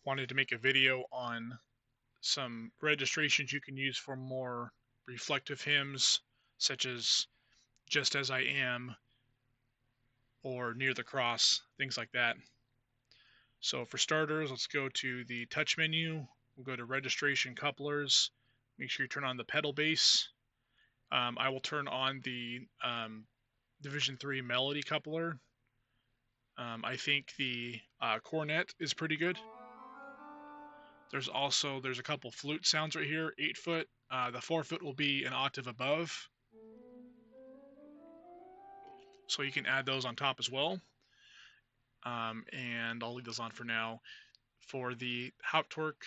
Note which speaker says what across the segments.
Speaker 1: wanted to make a video on some registrations you can use for more reflective hymns, such as Just As I Am or Near the Cross, things like that. So for starters, let's go to the touch menu. We'll go to registration couplers. Make sure you turn on the pedal bass. I will turn on the Division 3 melody coupler. I think the cornet is pretty good. There's a couple flute sounds right here. 8-foot. The 4-foot will be an octave above, so you can add those on top as well. And I'll leave those on for now. For the Hauptwerk,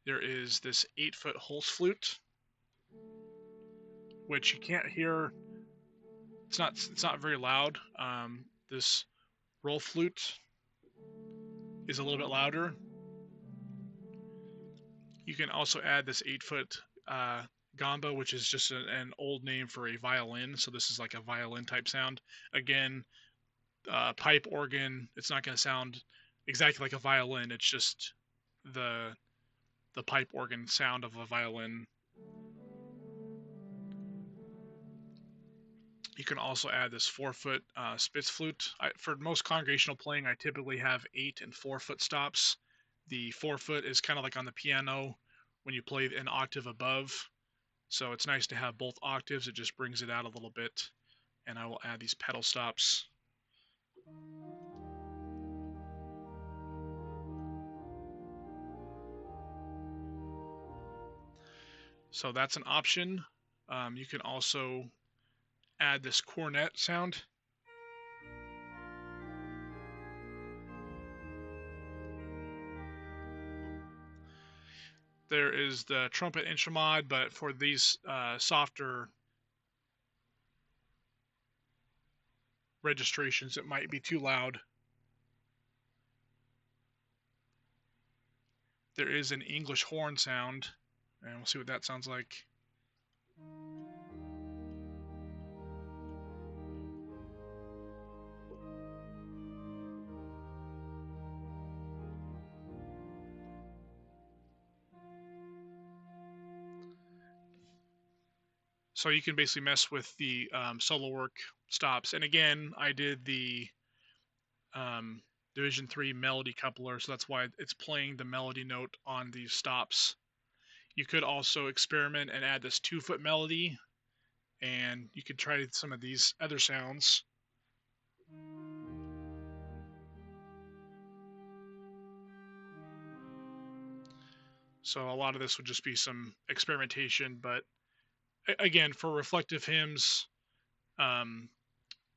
Speaker 1: there is this 8-foot Holz flute, which you can't hear. It's not very loud. This roll flute is a little bit louder. You can also add this 8-foot gamba, which is just an old name for a violin. So this is like a violin type sound. Again, pipe organ. It's not going to sound exactly like a violin. It's just the pipe organ sound of a violin. You can also add this 4-foot Spitz flute. For most congregational playing, I typically have 8 and 4-foot stops. The 4-foot is kind of like on the piano when you play an octave above. So it's nice to have both octaves. It just brings it out a little bit. And I will add these pedal stops. So that's an option. You can also add this cornet sound. There is the trumpet intramod, but for these softer registrations, it might be too loud. There is an English horn sound, and we'll see what that sounds like. So you can basically mess with the solo work stops. And again, I did the Division 3 melody coupler, so that's why it's playing the melody note on these stops. You could also experiment and add this 2-foot melody, and you could try some of these other sounds. So a lot of this would just be some experimentation, but again, for reflective hymns,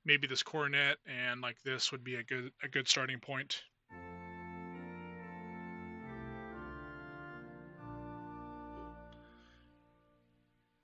Speaker 1: maybe this cornet and like this would be a good starting point.